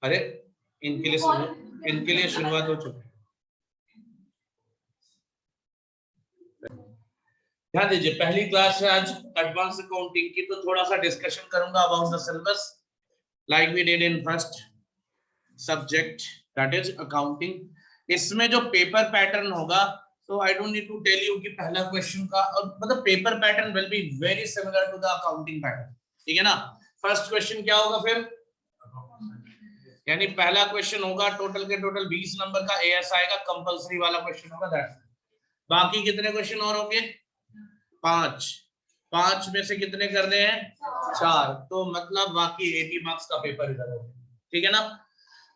अरे इनके लिए शुरुआत हो चुकी है। ध्यान दीजिए, पहली क्लास है आज एडवांस अकाउंटिंग की, तो थोड़ा सा डिस्कशन करूंगा about the syllabus like we did in first subject that is accounting. इसमें जो पेपर पैटर्न होगा, तो I don't need to tell you कि पहला क्वेश्चन का मतलब paper pattern will be very similar to the accounting pattern, ठीक है ना। फर्स्ट क्वेश्चन क्या होगा फिर, यानी पहला क्वेश्चन होगा टोटल के टोटल 20 नंबर का एएस आएगा, कंपलसरी वाला क्वेश्चन होगा दैट। बाकी कितने क्वेश्चन और होंगे, 5 5 में से कितने करने हैं, 4, तो मतलब बाकी 80 मार्क्स का पेपर इधर होगा, ठीक है ना।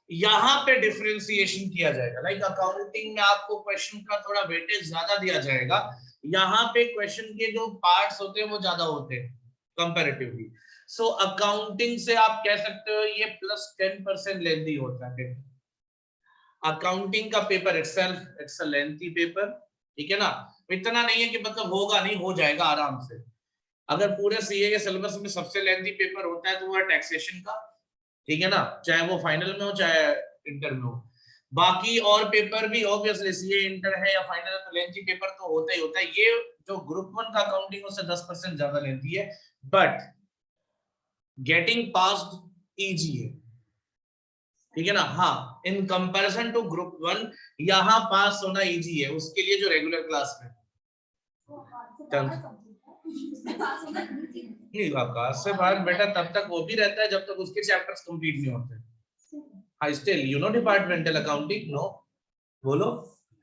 यहाँ पे डिफरेंशिएशन किया जाएगा, लाइक अकाउंटिंग में आपको क्वेश्चन का थोड़ा वेटेज ज्यादा दिया जाएगा, यहाँ पे क्वेश्चन के जो पार्ट्स होते हैं वो ज्यादा होते हैं कंपैरेटिवली। सो अकाउंटिंग से आप कह सकते हो ये +10% लेंथी होता है अकाउंटिंग का paper itself, it's a lengthy paper, ठीक है ना। इतना नहीं है कि मतलब होगा नहीं, हो जाएगा आराम से। अगर पूरे सीए के सिलेबस में सबसे लेंथी पेपर होता है तो वो है टैक्सेशन का, ठीक है ना, चाहे वो फाइनल में हो चाहे इंटर में हो। बाकी और पेपर भी ऑब्वियसली सीए इंटर है या फाइनल है तो लेंथी पेपर तो होता ही होता है। ये जो ग्रुप 1 का अकाउंटिंग उससे 10% ज्यादा लेंथी है, बट गेटिंग पास्ड इजी है, ठीक है ना। हाँ, इन कंपैरिजन टू ग्रुप 1 यहाँ पास होना इजी है, उसके लिए जो रेगुलर क्लास में नहीं, आकाश से बाहर बेटा तब तक वो भी रहता है जब तक उसके चैप्टर्स कंप्लीट नहीं होते। I still, you know departmental accounting? No. बोलो,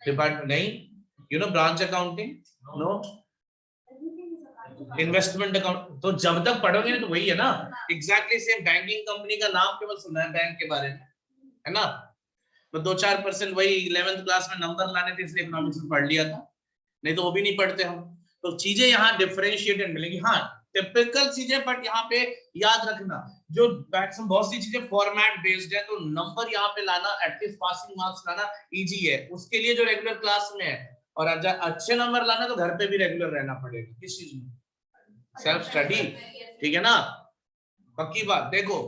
डिपार्टमेंट नहीं, you know branch accounting? No. Investment account तो जब तक पढ़ोगे ना तो वही है ना, एग्जैक्टली सेम। बैंकिंग कंपनी का नाम केवल सुना है बैंक के बारे में, है ना, तो 2-4% वही 11th क्लास में नंबर लाने थे इसलिए इकोनॉमिक्स में पढ़ लिया था, नहीं तो वो भी नहीं पढ़ते हम। तो चीजें यहाँ डिफरेंशिएटेड मिलेगी, हाँ टिपिकल चीजें, बट यहाँ पे याद रखना जो मैक्सिमम बहुत सी चीजें फॉर्मेट बेस्ड है, तो नंबर यहाँ पे लाना, एटलीस्ट पासिंग मार्क्स लाना इजी है, उसके लिए जो रेगुलर क्लास में है। और अच्छे नंबर लाना तो घर पे भी रेगुलर रहना पड़ेगा, किस चीज में, सेल्फ स्टडी, ठीक है ना, पक्की बात। देखो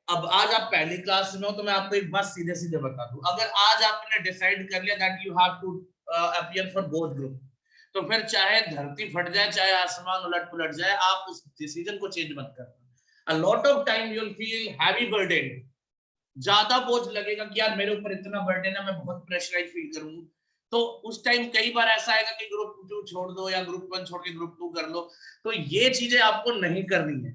अब आज आप पहली क्लास में हो तो मैं आपको एक बात सीधे सीधे बता दूं, अगर आज आपने डिसाइड कर लिया that you have to appear for both group, तो फिर चाहे धरती फट जाए चाहे आसमान उलट पुलट जाए, आप उस डिसीजन को चेंज मत करना। A lot of time you will feel heavy burden, ज्यादा बोझ लगेगा कि यार मेरे ऊपर इतना बर्डन है, मैं बहुत प्रेशराइज फील करूंगा। तो उस टाइम कई बार ऐसा आएगा कि ग्रुप 2 छोड़ दो या ग्रुप 1 छोड़ के ग्रुप 2 कर लो, तो ये चीजें आपको नहीं करनी है,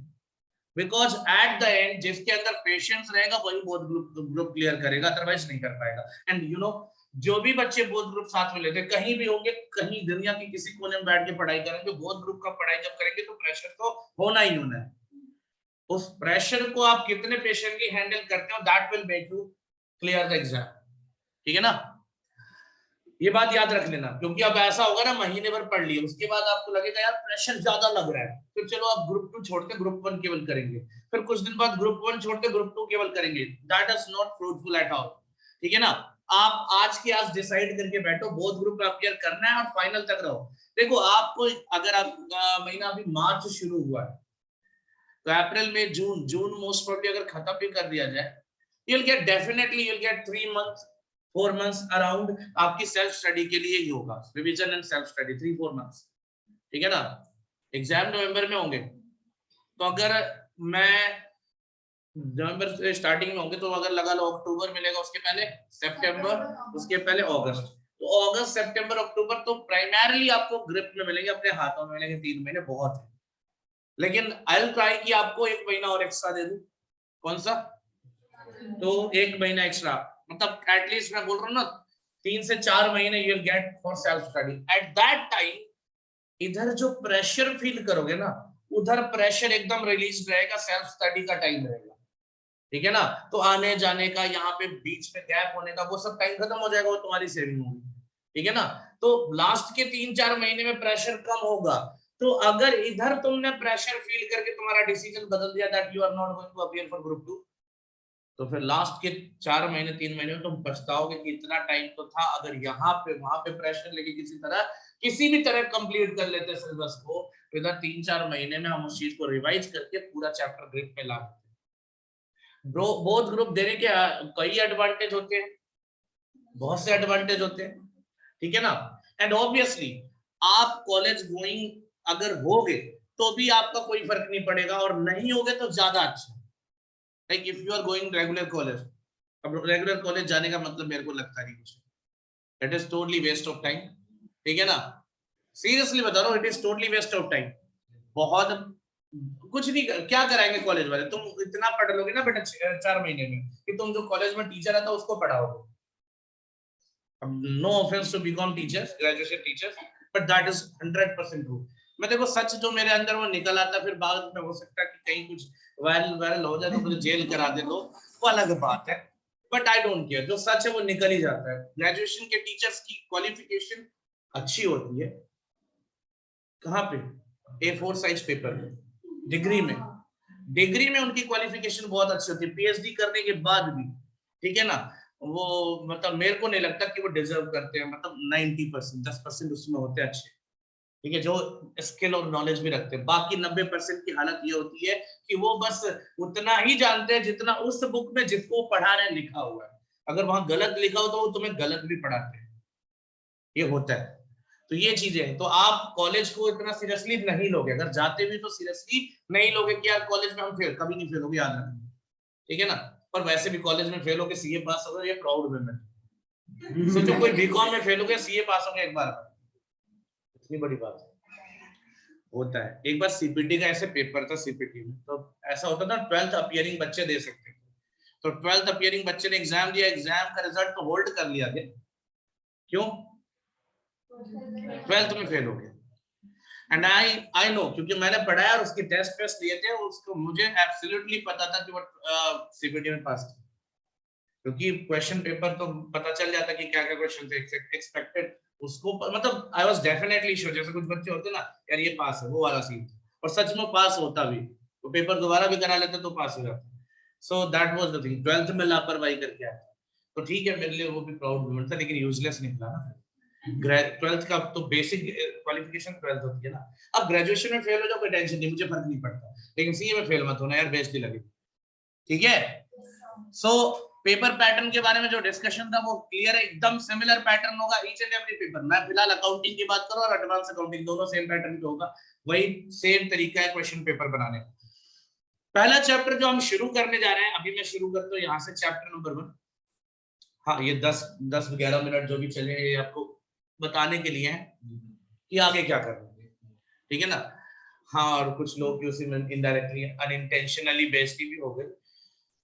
बिकॉज एट द एंड जिसके अंदर पेशेंस रहेगा वही बोथ ग्रुप क्लियर करेगा, अदरवाइज नहीं कर पाएगा। एंड यू नो जो भी बच्चे बोथ ग्रुप साथ में लेते हैं, कहीं भी होंगे, कहीं दुनिया के किसी कोने में बैठ के पढ़ाई करेंगे, बोथ ग्रुप का पढ़ाई जब करेंगे तो प्रेशर तो होना ही होना है। उस प्रेशर को आप कितने पेशेंटली हैंडल करते हो, that will make you clear the exam, ठीक है ना। ये बात याद रख लेना, क्योंकि अब ऐसा होगा ना महीने भर पढ़ लिया उसके बाद आपको लगेगा यार प्रेशर ज्यादा लग रहा है, फिर चलो आप ग्रुप 2 छोड़ के ग्रुप 1 केवल करेंगे, फिर कुछ दिन बाद ग्रुप 1 छोड़ के ग्रुप 2 केवल करेंगे, that is not fruitful at all, ठीक है ना। आप आज के आज डिसाइड करके बैठो बोथ ग्रुप क्लियर करना है और फाइनल तक रहो। देखो आपको अगर आपका महीना अभी मार्च शुरू हुआ है, तो अप्रैल में जून मोस्ट प्रोबेबली अगर खत्म भी कर दिया जाए, you'll get definitely you'll get 3 months 4 months around आपकी सेल्फ स्टडी के लिए ही होगा, revision and self study 3-4 months, ठीक है ना। एग्जाम नवंबर में होंगे, तो अगर मैं नवंबर से स्टार्टिंग में होंगे तो अगर लगा लो अक्टूबर मिलेगा, उसके पहले सितंबर, उसके पहले अगस्त, तो अगस्त सितंबर अक्टूबर तो प्राइमरीली आपको ग्रिप में मिलेंगे, अपने हाथों में मिलेंगे, 3 महीने बहुत है। लेकिन आई विल ट्राई कि आपको 1 महीना और एक्स्ट्रा दे दूं, कौन सा, तो 1 महीना एक्स्ट्रा, मतलब एटलीस्ट मैं बोल रहा हूँ ना 3 से 4 महीने you will get for self study. At that time इधर जो प्रेशर फील करोगे ना, उधर प्रेशर एकदम रिलीज रहेगा, सेल्फ स्टडी का टाइम रहेगा, ठीक है ना। तो आने जाने का, यहाँ पे बीच में गैप होने का, वो सब टाइम खत्म हो जाएगा, वो तुम्हारी सेविंग होगी, ठीक है ना। तो लास्ट के 3-4 महीने में प्रेशर कम होगा, तो अगर इधर तुमने प्रेशर फील करके तुम्हारा डिसीजन बदल दिया that you are not going to appear for group 2, तो फिर लास्ट के 4 महीने 3 महीने में तुम पछताओगे कि इतना टाइम तो था, अगर यहाँ पे वहां पे प्रेशर लेके किसी भी तरह कंप्लीट कर लेते सिलेबस को, तो इधर 3-4 महीने में हम उस चीज को रिवाइज करके पूरा चैप्टर ग्रिप में ला देते। बोथ ग्रुप देने के कई एडवांटेज होते हैं, बहुत से एडवांटेज होते हैं, ठीक है ना। एंड ऑब्वियसली आप कॉलेज गोइंग अगर होगे तो भी आपका कोई फर्क नहीं पड़ेगा, और नहीं होगे तो ज्यादा अच्छा। Like if you are going regular college, अब रेगुलर कॉलेज जाने का मतलब मेरे को लगता नहीं कुछ, it is totally waste of time, ठीक है ना। सीरियसली बता रहा हूँ, it is totally waste of time. बहुत कुछ नहीं क्या कराएंगे कॉलेज वाले, तुम इतना पढ़ लोगे ना बेटा 4 महीने में कि तुम जो कॉलेज में टीचर आता उसको पढ़ाओगे। No offence to B Com teachers, graduation teachers, but that is 100% true. मैं देखो सच जो मेरे अंदर वो निकल आता, फिर बाद में हो सकता है कि कहीं कुछ वायरल वायरल हो जाए तो मुझे जेल करा दे, तो वो अलग बात है, बट आई डोंट केयर। जो सच है वो निकल ही जाता है। ग्रेजुएशन के टीचर्स की क्वालिफिकेशन अच्छी होती है, कहाँ पे, A4 साइज पेपर में, डिग्री में, डिग्री में उनकी क्वालिफिकेशन बहुत अच्छी होती है, पीएचडी करने के बाद भी, ठीक है ना। वो मतलब मेरे को नहीं लगता कि वो डिजर्व करते हैं, मतलब 90%, 10% उसमें होते हैं अच्छे, ठीक है, जो स्किल और नॉलेज भी रखते हैं। बाकी 90% की हालत ये होती है कि वो बस उतना ही जानते हैं जितना उस बुक में जिसको पढ़ा रहे लिखा हुआ है। अगर वहां गलत लिखा हो तो वो तुम्हें गलत भी पढ़ाते हैं, ये होता है। तो ये चीजें हैं, तो आप कॉलेज को इतना सीरियसली नहीं लोगे, अगर जाते भी तो सीरियसली नहीं लोगे कि यार कॉलेज में हम फेल, कभी नहीं फेल होगे, याद रखना, ठीक है ना। पर वैसे भी कॉलेज में फेल होके सीए पास हो गए, ये प्राउड मोमेंट। सोचो कोई बीकॉम में फेल हो गया, सीए पास हो गया एक बार, इतनी बड़ी बात है। होता है। एक बार सीपीटी का ऐसे पेपर था, सीपीटी में तो ऐसा होता था 12th अपीयरिंग बच्चे दे सकते थे, तो 12th अपीयरिंग बच्चे ने एग्जाम दिया, एग्जाम का रिजल्ट तो होल्ड कर लिया गया, क्यों, 12th में फेल हो गया। एंड आई नो, क्योंकि मैंने पढ़ाया और उसके टेस्ट लिए थे, उसको मुझे एब्सोल्युटली पता था कि वो सीपीटी में पास था, क्योंकि क्वेश्चन पेपर तो पता चल जाता कि क्या क्या क्वेश्चन थे एक्सपेक्टेड उसको, मतलब आई वाज डेफिनेटली श्योर। जैसे कुछ बच्चे होते ना यार ये पास है, वो वाला सीन, और सच में पास होता भी, तो पेपर दोबारा भी करा लेते तो पास हो जाता। So that was the thing, 12th में लापरवाही करके आया, तो ठीक है मेरे लिए वो भी प्राउड मोमेंट था, लेकिन यूजलेस निकला ना। 12th का तो बेसिक क्वालिफिकेशन 12th होती है ना। अब ग्रेजुएशन में फेल हो जाओ कोई टेंशन नहीं, मुझे फर्क नहीं पड़ता, लेकिन सीए में फेल मत होना यार, बेइज्जती लगे, ठीक है। सो पेपर पैटर्न के बारे में जो डिस्कशन था वो क्लियर है, एकदम सिमिलर पैटर्न होगा ईच एंड एवरी पेपर। मैं फिलहाल अकाउंटिंग की बात करूं और एडवांस अकाउंटिंग, दोनों सेम पैटर्न पे होगा, वही सेम तरीका है क्वेश्चन पेपर बनाने का। पहला चैप्टर जो हम शुरू करने जा रहे हैं, अभी मैं शुरू करता हूं यहाँ से, चैप्टर नंबर 1। हाँ, ये 10-11 मिनट जो भी चले ये आपको बताने के लिए है कि आगे क्या करना है, ठीक है ना। हाँ, और कुछ लोग की उसी में इनडायरेक्टली अनइंटेंशनली बेइज्जती भी हो गई,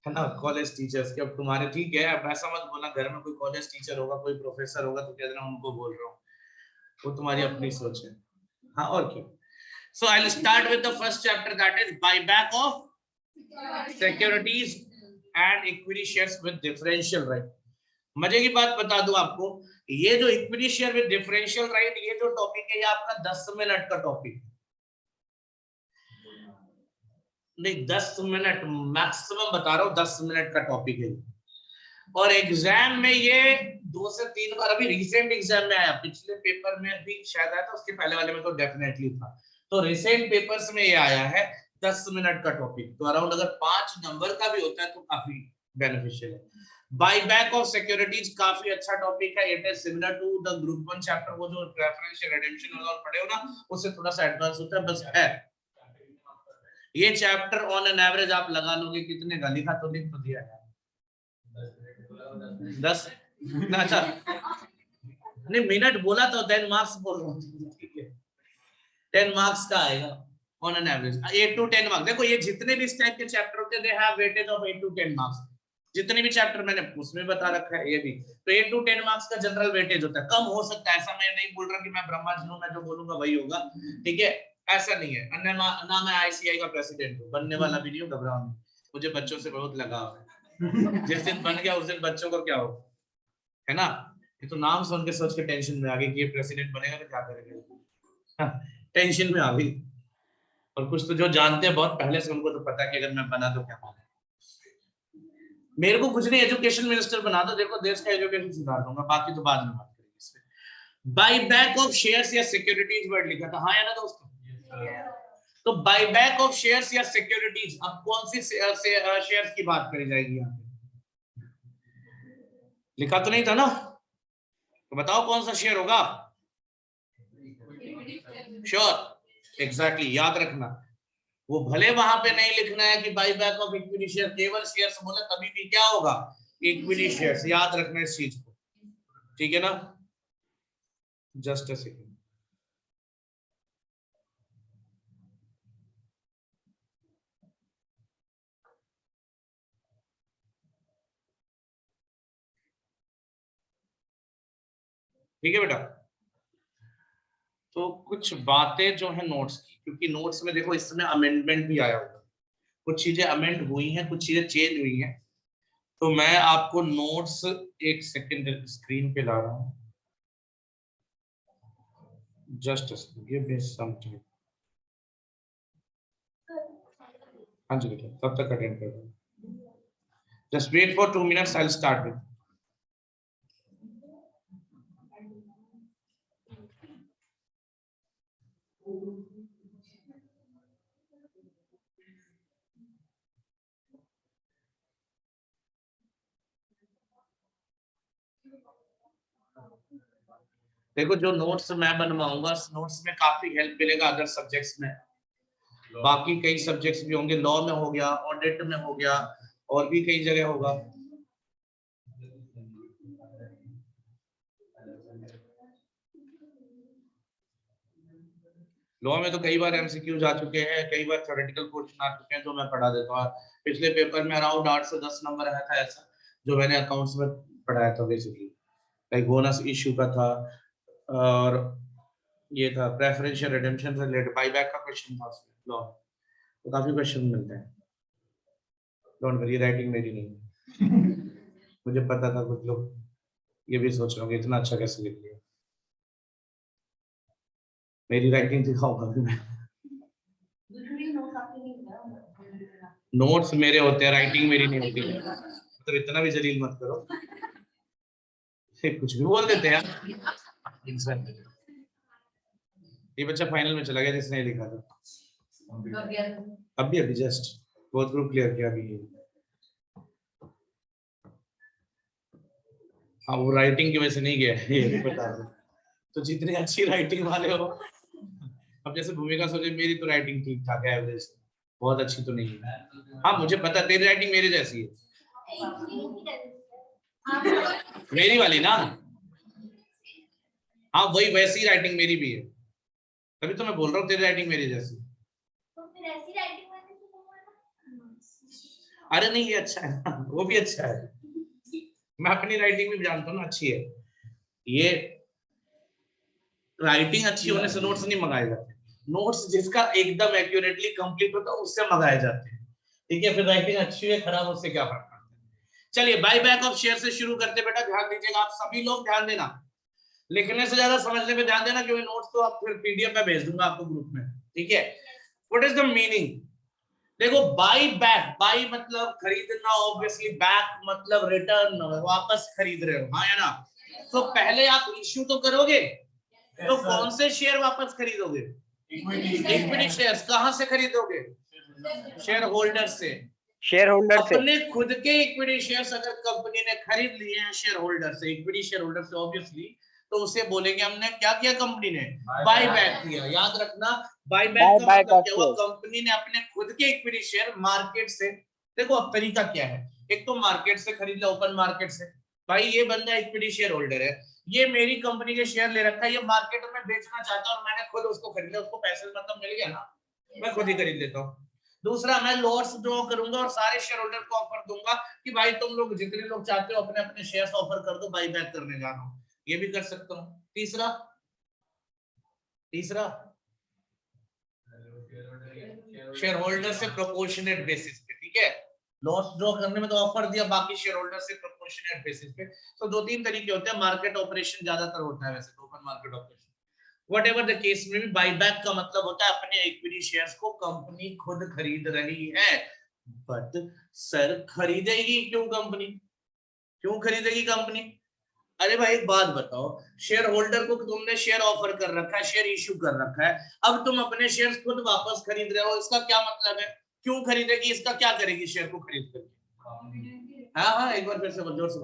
है ना, कॉलेज टीचर्स के। अब तुम्हारे ठीक है, अब ऐसा मत बोलना घर में कोई कॉलेज टीचर होगा, कोई प्रोफेसर होगा तो कह देना उनको बोल रहा हूँ, वो तुम्हारी अपनी सोच है। हाँ, और क्या। So I will start with the first chapter, that is buyback of securities and equity shares with differential right. मजे की बात बता दूं आपको, ये जो equity share with differential right, ये जो टॉपिक है ये आपका 10 मिनट का टॉपिक, नहीं 10 मिनट मैक्सिमम बता रहा हूँ, 10 मिनट का टॉपिक है। और एग्जाम में ये 2 से 3 बार, अभी रिसेंट एग्जाम में आया, पिछले पेपर में भी शायद आया था, उसके पहले वाले में तो डेफिनेटली था। तो रिसेंट पेपर्स में ये आया है 10 मिनट का टॉपिक, तो अराउंड अगर 5 नंबर का भी होता है तो काफी बेनिफिशियल है। बायबैक ऑफ सिक्योरिटीज काफी अच्छा टॉपिक है, it is similar to the group 1 chapter, वो जो प्रेफरेंशियल रिडेम्पशन और पढ़े हो ना, उससे थोड़ा सा एडवांस होता है, बस है ये चैप्टर ऑन एन एवरेज आप लगा लोगे कितने का, लिखा तो लिख तो दिया है 10, अच्छा नहीं मिनट बोला तो 10 मार्क्स बोल रहा हूँ, ठीक है 10 मार्क्स का आएगा on an average, 8 to 10 marks. देखो ये जितने भी इस टाइप के चैप्टर होते हैं they have weightage of 8 to 10 marks, जितने भी चैप्टर मैंने उसमें बता रखा है, ये भी तो 8 to 10 मार्क्स का जनरल वेटेज होता है, कम हो सकता है, ऐसा मैं नहीं बोल रहा कि मैं ब्रह्मा जी हूं, मैं जो बोलूंगा वही होगा, ठीक है, ऐसा नहीं है। ना मैं आईसीआई का प्रेसिडेंट हूँ, बनने वाला भी नहीं हूँ, घबराओ नहीं, मुझे बच्चों से बहुत लगाव है, जिस दिन बन गया उस दिन बच्चों को क्या हो, है ना। ये तो नाम सुन के सोच के टेंशन में आ गई कि ये प्रेसिडेंट बनेगा तो क्या करेगा, टेंशन में आ गई। और कुछ तो जो जानते हैं बहुत पहले से, उनको तो पता है कि अगर मैं बना तो क्या होगा। मेरे को कुछ नहीं, एजुकेशन मिनिस्टर बना दो, देखो देश का एजुकेशन सुधार दूंगा, बाकी तो बाद में बात करेंगे इस पे। बाय बैक ऑफ शेयर्स या सिक्योरिटीज वर्ड लिखा था, हाँ या ना दोस्तों। तो बायबैक ऑफ शेयर्स या सिक्योरिटीज, अब कौन सी शेयर्स की बात करी जाएगी यहाँ पे? लिखा तो नहीं था ना, तो बताओ कौन सा शेयर होगा? श्योर, एग्जैक्टली, याद रखना। वो भले वहां पे नहीं लिखना है कि by back of equity share, केवल शेयर्स बोले तभी भी क्या होगा? Equity shares. याद रखना इस चीज को, ठीक है ना? Just a second. ठीक है बेटा, तो कुछ बातें जो है नोट्स की, क्योंकि नोट्स में देखो इस समय अमेंडमेंट भी आया होगा, कुछ चीजें अमेंड हुई हैं, कुछ चीजें चेंज हुई हैं। तो मैं आपको नोट्स एक सेकंड स्क्रीन पे ला रहा हूं, just give me some time. हाँ जी बेटा, तब तक अटेंड कर दो। Just wait for 2 minutes, I will start with. देखो जो नोट्स मैं बनवाऊंगा, नोट्स में काफी हेल्प मिलेगा अदर सब्जेक्ट्स में, बाकी कई सब्जेक्ट्स भी होंगे, लॉ में हो गया, ऑडिट में हो गया, और भी कई जगह होगा। लॉ में तो कई बार एमसीक्यूज आ चुके हैं, कई बार थ्योरेटिकल क्वेश्चन आ चुके हैं, जो मैं पढ़ा देता हूँ। पिछले पेपर में अराउंड 8 से 10 नंबर आया था ऐसा, जो मैंने अकाउंट्स में पढ़ाया था बेसिकली। लाइक बोनस इश्यू का था, और ये था प्रेफरेंशियल रिडेम्पशन से रिलेटेड, बायबैक का क्वेश्चन था उसमें लॉ। तो काफी क्वेश्चन मिलते हैं। डोंट वरी, राइटिंग मेरी नहीं है। मुझे पता था कुछ लोग ये भी सोच रहे होंगे इतना अच्छा कैसे लिख लिया। मेरी राइटिंग दिखाऊंगा भी मैं। नोट्स मेरे होते हैं, राइटिंग मेरी नहीं होती है, तो इतना भी जलील मत करो। कुछ भी बोल देते हैं यार। ये बच्चा फाइनल में चला गया जिसने लिखा था। अभी अभी जस्ट बहुत ग्रुप क्लियर किया अभी। हाँ, वो राइटिंग की वजह से नहीं गया, ये भी बता दो। तो जितनी अच्छी राइटिंग वाले हो, अब जैसे भूमिका सोचे मेरी तो राइटिंग ठीक ठाक है, एवरेज, बहुत अच्छी तो नहीं है। हाँ मुझे पता, तेरी राइटिंग मेरी जैसी है, मेरी वाली ना। हाँ वही वैसी राइटिंग मेरी भी है, तभी तो मैं बोल रहा हूँ तेरी राइटिंग मेरी जैसी। तो फिर ऐसी राइटिंग वाली तो अरे नहीं, ये अच्छा है ना, वो भी अच्छा है। मैं अपनी राइटिंग भी जानता हूँ ना अच्छी है। ये राइटिंग अच्छी होने से नोट्स नहीं मंगाए जाते, नोट्स जिसका एकदम एक्यूरेटली कंप्लीट होता है उससे मंगाए जाते हैं। ठीक है, फिर राइटिंग अच्छी है खराब, उससे क्या फर्क पड़ता है। चलिए बाय बैक ऑफ शेयर से शुरू करते बेटा, ध्यान दीजिएगा आप सभी लोग, ध्यान देना, लिखने से ज्यादा समझने पे ध्यान देना, क्योंकि नोट्स तो आप फिर पीडीएफ में भेज दूंगा आपको ग्रुप में। ठीक है, व्हाट इज द मीनिंग? देखो बाय बैक, बाय मतलब खरीदना, ऑब्वियसली बैक मतलब रिटर्न, वापस खरीद रहे हो, हाँ या ना? तो पहले आप इश्यू तो करोगे, तो कौन से शेयर वापस खरीदोगे? Equity shares. कहां से खरीदोगे? शेयर होल्डर से। शेयर होल्डर से। अपने खुद के इक्विटी शेयर्स अगर कंपनी ने खरीद लिए हैं शेयर होल्डर से, इक्विटी शेयर होल्डर से ऑब्वियसली, तो उसे बोलेंगे हमने क्या किया, कंपनी ने बाय बैक किया। याद रखना, बाय बैक का मतलब क्या हुआ? कंपनी ने अपने खुद के इक्विटी शेयर मार्केट से, देखो अब तरीका क्या है, एक तो मार्केट से खरीद लिया, ओपन मार्केट से। भाई ये बंदा इक्विटी शेयर होल्डर है, ये मेरी कंपनी के शेयर ले रखा है, ये मार्केट में बेचना चाहता है और मैंने खुद उसको खरीदा, उसको पैसे मतलब मिल गया ना, मैं खुद ही खरीद लेता हूँ। दूसरा, मैं लॉट्स ड्रॉ करूंगा और सारे शेयर होल्डर को ऑफर दूंगा कि भाई तुम लोग जितने लोग चाहते हो अपने अपने शेयर्स ऑफर कर दो, बाई बैक करने जा रहा हूं, ये भी कर सकता हूँ। तीसरा, तीसरा शेयर होल्डर से प्रोपोर्शनेट बेसिस पे। ठीक है, लॉस ड्रॉ करने में तो ऑफर दिया, बाकी शेयर होल्डर से प्रोपोर्शनेट बेसिस पे। तो दो तीन तरीके होते हैं, मार्केट ऑपरेशन ज्यादातर होता है वैसे तो, open market operation, whatever the case में भी। बायबैक का मतलब होता है अपने इक्विटी शेयर्स को कंपनी खुद खरीद रही है। बट सर खरीदेगी क्यों कंपनी, क्यों खरीदेगी कंपनी? अरे भाई एक बात बताओ, शेयर होल्डर को तुमने शेयर ऑफर कर रखा है, शेयर इश्यू कर रखा है, अब तुम अपने शेयर खुद वापस खरीद रहे हो, इसका क्या मतलब है? क्यों खरीदेगी, इसका क्या करेगी शेयर को खरीद करके? हाँ हाँ एक बार फिर से जोर से,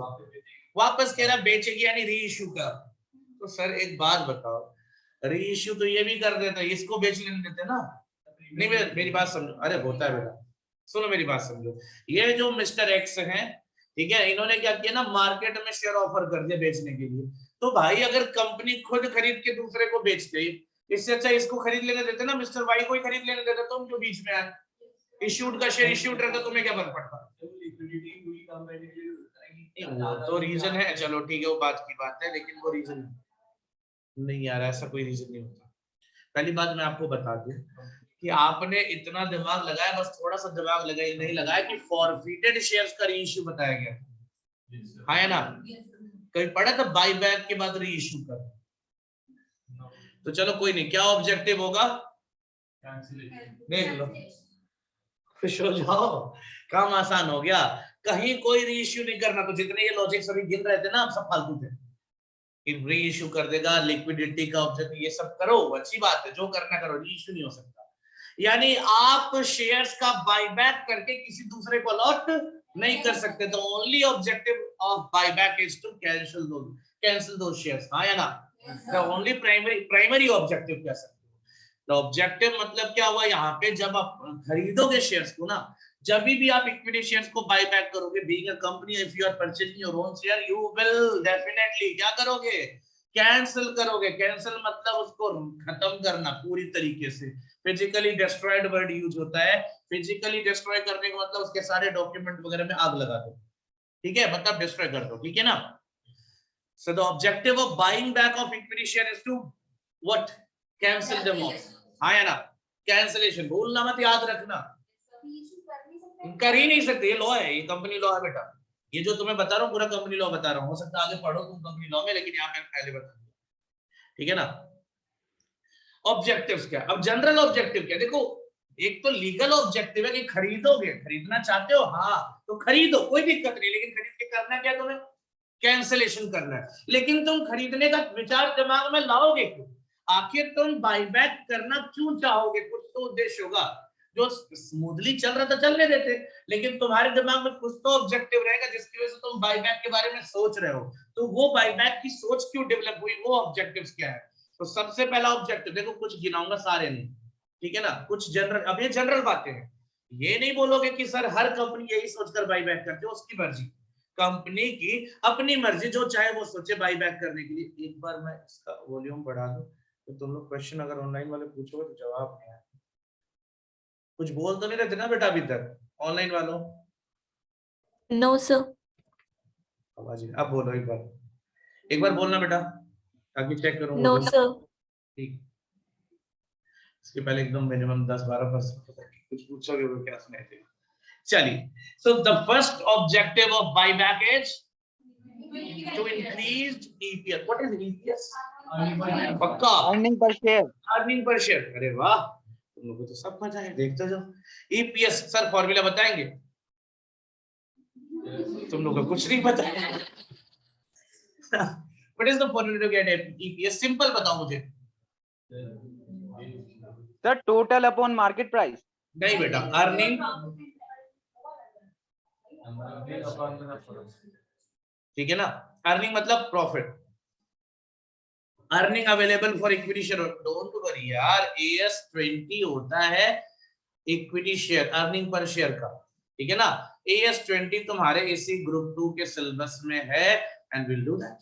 वापस कह रहा बेचेगी यानी री इश्यू का। तो सर एक बात बताओ, री इश्यू तो ये भी कर देते, इसको बेच लेने देते ना। नहीं मेरी बात समझो, अरे होता है बेटा, सुनो मेरी बात समझो। ये जो मिस्टर एक्स हैं, ठीक है, इन्होंने क्या किया ना, मार्केट में शेयर ऑफर कर दिया बेचने के लिए। तो भाई अगर कंपनी खुद खरीद के दूसरे को बेच गई, इससे अच्छा इसको खरीद लेने देते ना, मिस्टर वाई को ही खरीद लेने देते, तुम जो बीच में आए। इश्यूड का शेयर इश्यूड रहता, तुम्हें क्या फर्क पड़ता? तो रीजन है, चलो ठीक है वो बात की बात है, लेकिन वो रीजन नहीं यार, ऐसा कोई रीजन नहीं होता। पहली बात मैं आपको बता दूं कि आपने इतना दिमाग लगाया, बस थोड़ा सा दिमाग लगाया नहीं लगाया कि फॉरफिटेड शेयर्स का री इश्यू बताया गया है ना, कहीं पढ़ा था बाई बैक के बाद री इश्यू कर। तो चलो कोई नहीं, क्या ऑब्जेक्टिव होगा देख लो, खुश हो जाओ, काम आसान हो गया, कहीं कोई री इश्यू नहीं करना। तो जितने ये लॉजिक सभी गिन रहे थे ना, आप सब फालतू थे। री इश्यू कर देगा, लिक्विडिटी का ऑब्जेक्ट, ये सब करो, अच्छी बात है, जो करना करो, री इश्यू नहीं हो सकता। यानी आप शेयर्स का बायबैक करके किसी दूसरे को अलॉट नहीं कर सकते। तो only objective of buyback is to cancel दो शेयर्स, हाँ या ना? द ओनली प्राइमरी ऑब्जेक्टिव कह सकते हो। ऑब्जेक्टिव मतलब क्या हुआ यहाँ पे, जब आप खरीदोगे शेयर्स को ना, जब भी आप इक्विटी शेयर्स को बाय बैक करोगे, being a company, if you are purchasing your own share, you will definitely क्या करोगे, कैंसिल करोगे। कैंसिल मतलब उसको खत्म करना पूरी तरीके से। फिजिकली डिस्ट्रॉयड वर्ड यूज होता है। फिजिकली डिस्ट्रॉय करने का मतलब उसके सारे डॉक्यूमेंट वगैरह में आग लगा दो, ठीक है, मतलब डिस्ट्रॉय कर दो, ठीक है ना। So the objective of buying back of equity share is to what? Cancel them off. हाँ या ना? Cancellation भूलना मत, याद रखना। कर ही नहीं सकते, ये लॉ है, ये कंपनी लॉ है बेटा। ये जो तुम्हें बता रहा हूँ पूरा कंपनी लॉ बता रहा हूँ, हो सकता है आगे पढ़ो तुम कंपनी लॉ में, लेकिन यहाँ मैं पहले बता दूं, ठीक है ना। ऑब्जेक्टिव्स क्या? अब जनरल ऑब्जेक्टिव क्या, देखो एक तो लीगल ऑब्जेक्टिव है कि खरीदोगे, खरीदना चाहते हो, हाँ तो खरीदो, कोई दिक्कत नहीं, लेकिन खरीद के करना क्या तुम्हें? कैंसिलेशन करना है। लेकिन तुम खरीदने का विचार दिमाग में लाओगे क्यों? आखिर तुम बायबैक करना क्यों चाहोगे? कुछ तो उद्देश्य होगा। जो स्मूथली चल रहा था चलने देते, लेकिन तुम्हारे दिमाग में कुछ तो ऑब्जेक्टिव रहेगा जिसकी वजह से तुम बायबैक के बारे में सोच रहे हो। तो वो बायबैक की सोच क्यों डेवलप हुई, वो ऑब्जेक्टिव्स क्या है? तो सबसे पहला ऑब्जेक्टिव देखो, कुछ गिनाऊंगा सारे नहीं, ठीक है ना, कुछ जनरल, अब ये जनरल बातें हैं, ये नहीं बोलोगे कि सर हर कंपनी यही सोचकर बायबैक करती है, उसकी मर्जी, कंपनी की अपनी मर्जी, जो चाहे वो सोचे बायबैक करने के लिए। एक बार मैं इसका वॉल्यूम बढ़ा दूं तो तुम लोग क्वेश्चन अगर ऑनलाइन वाले पूछोगे तो जवाब नहीं आया। कुछ बोल तो नहीं रहे थे ना बेटा अभी तक ऑनलाइन वालों? No sir. आवाज अब बोलो, एक बार बोलना बेटा, ताकि चेक करूं। No sir. ठीक, इसके पहले एकदम मिनिमम 10-12% कुछ पूछोगे वो क्या सुनाई देगा। चलिए, so the first objective of buyback is to increase EPS. What is EPS? पक्का earning per share. Earning per share, अरे वाह, तुम लोगों को तो सब पता है, देखते जाओ। ईपीएस सर फॉर्मूला बताएंगे? तुम लोगों को कुछ नहीं पता है। What is the formula to get EPS? Simple बताओ मुझे। The total upon market price. नहीं बेटा, अर्निंग, ठीक है ना, अर्निंग मतलब profit, earning available for equity share. Don't worry यार, AS20 होता है equity share, earning per share का, ठीक है ना। AS20 तुम्हारे इसी ग्रुप 2 के सिलेबस में है, एंड विल डू दैट।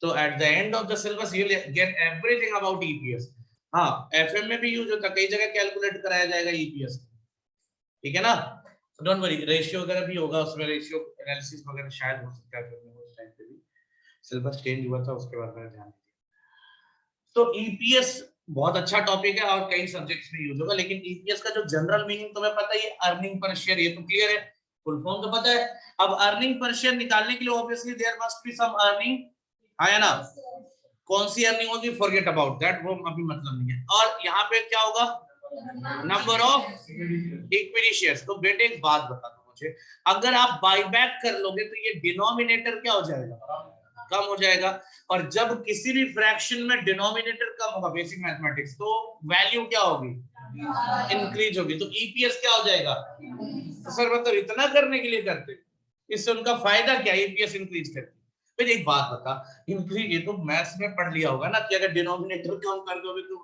तो at the end of the syllabus you will get everything about EPS. हाँ, एफएम में भी यूज होता है, कई जगह कैलकुलेट कराया जाएगा ईपीएस, ठीक है ना। डोंट वरी, रेशियो वगैरह भी होगा उसमें, रेशियो एनालिसिस वगैरह शायद हो सकता है, उस टाइम पे भी सिलेबस चेंज हुआ था, उसके बाद मैंने ध्यान दिया। तो ईपीएस बहुत अच्छा टॉपिक है और कई सब्जेक्ट्स में यूज होगा, लेकिन ईपीएस का जो जनरल मीनिंग तुम्हें पता है, अर्निंग पर शेयर, ये तो क्लियर है, फुल फॉर्म तो पता है। अब अर्निंग पर शेयर निकालने के लिए obviously there must be some earning, है ना। कौन सी अर्निंग होगी, फॉरगेट अबाउट दैट, वो अभी मतलब नहीं है। और यहाँ पे क्या होगा, नंबर ऑफ इक्विटी शेयर्स। तो बेटे एक बात बता दो मुझे, अगर आप बायबैक कर लोगे तो ये डिनोमिनेटर क्या हो जाएगा, कम हो जाएगा। और जब किसी भी फ्रैक्शन में डिनोमिनेटर कम होगा, बेसिक मैथमेटिक्स, तो वैल्यू क्या होगी, इंक्रीज होगी, तो ईपीएस क्या हो जाएगा। तो सर मतलब इतना करने के लिए करते, इससे उनका फायदा क्या, ईपीएस इंक्रीज करके। फिर एक बात बता, इंक्रीज, ये तो मैथ्स में पढ़ लिया होगा ना कि अगर डिनोमिनेटर कम कर दोगे तो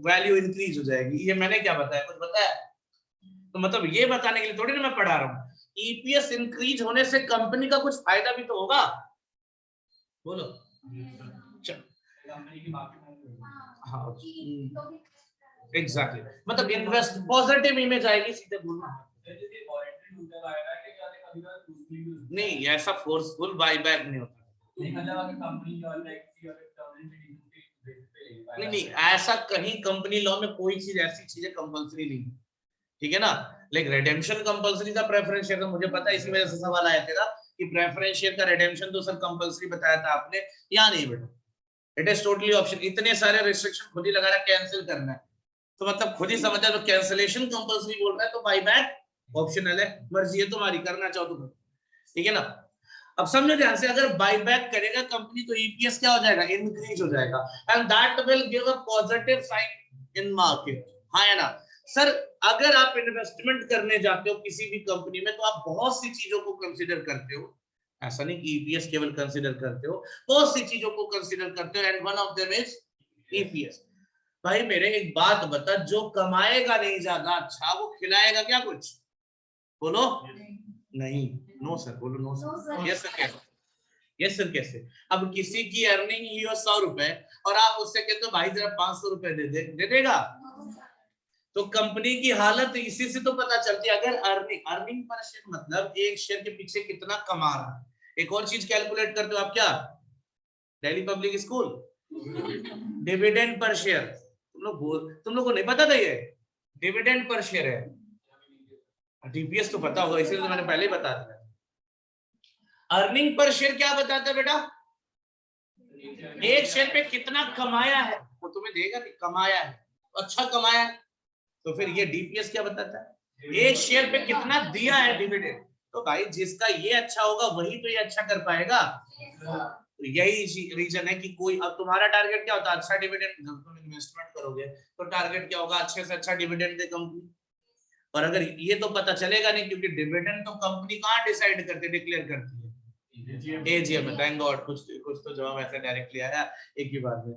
वैल्यू इंक्रीज हो जाएगी, ये मैंने क्या बताया, कुछ बताया। तो मतलब ये बताने के लिए थोड़ी ना मैं पढ़ा रहा हूँ, ईपीएस इंक्रीज होने से कंपनी का कुछ फायदा भी तो होगा, बोलो। चल, हाँ एग्जैक्टली, मतलब इन्वेस्ट पॉजिटिव इमेज आएगी, सीधे बोलना। नहीं ऐसा फोर्सफुल बाईबैक नहीं होता, नहीं नहीं ऐसा कहीं कंपनी लॉ में कोई चीज ऐसी चीजें कंपलसरी नहीं, ठीक है ना। लाइक रिडेम्पशन कंपलसरी था, प्रेफरेंस शेयर का मुझे पता है, इसी वजह से सवाल आया तेरा कि प्रेफरेंस शेयर का रिडेम्पशन तो सर कंपलसरी बताया था आपने, या नहीं बेटा, इट इज टोटली ऑप्शन। इतने सारे रिस्ट्रिक्शन खुद ही लगा रहा, कैंसिल करना है तो मतलब खुद ही समझ, तो कैंसिलेशन कंपलसरी बोल रहा है, तो बाईबैक ऑप्शनल है, मर्जी है तुम्हारी, करना चाहो तो करो, ठीक है ना। अब समझो ध्यान से, अगर बाईबैक करेगा कंपनी तो ईपीएस क्या हो जाएगा, इंक्रीज हो जाएगा, and that will give a positive sign in market, हाँ है ना। सर अगर आप इन्वेस्टमेंट करने जाते हो किसी भी कंपनी में, तो आप बहुत सी चीजों को कंसीडर करते हो, ऐसा नहीं कि ईपीएस केवल कंसीडर करते हो, बहुत सी चीजों को कंसीडर करते हो, and one of them is EPS. भाई मेरे एक बात बता, जो कमाएगा नहीं ज्यादा अच्छा, वो खिलाएगा क्या कुछ, बोलो। नहीं, नो सर, बोलो नो सर, यस सर कैसे, यस सर कैसे। अब किसी की अर्निंग ही हो 100 रुपए और आप उससे कहते हो भाई जरा 500 रुपए दे देगा, तो कंपनी की हालत इसी से तो पता चलती है। अगर अर्निंग पर शेयर मतलब एक शेयर के पीछे कितना कमा रहा है। एक और चीज कैलकुलेट करते हो आप, क्या, Delhi public school, dividend per share, तुम लोग को नहीं पता था ये डिविडेंड पर शेयर है, डीपीएस तो पता होगा, इसलिए तो मैंने पहले ही बता दिया। अर्निंग पर शेयर क्या बताता है बेटा, एक शेयर पे कितना कमाया है, वो तुम्हें देगा कि कमाया है, अच्छा कमाया है, तो फिर ये डीपीएस क्या बताता है, एक शेयर पे कितना दिया है डिविडेंड। तो भाई जिसका ये अच्छा होगा वही तो ये अच्छा कर पाएगा। तो यही रीजन है कि कोई, अब तुम्हारा टारगेट क्या होता है, अच्छा डिविडेंड, जब तुम इन्वेस्टमेंट करोगे तो टारगेट क्या होगा, अच्छे से अच्छा डिविडेंड दे कंपनी। और अगर ये तो पता चलेगा नहीं, क्योंकि डिविडेंड तो कंपनी कहाँ डिसाइड करती, डिक्लेयर करती है, एजीएम में। थैंक गॉड, कुछ तो जवाब ऐसा डायरेक्टली आया एक ही बार में,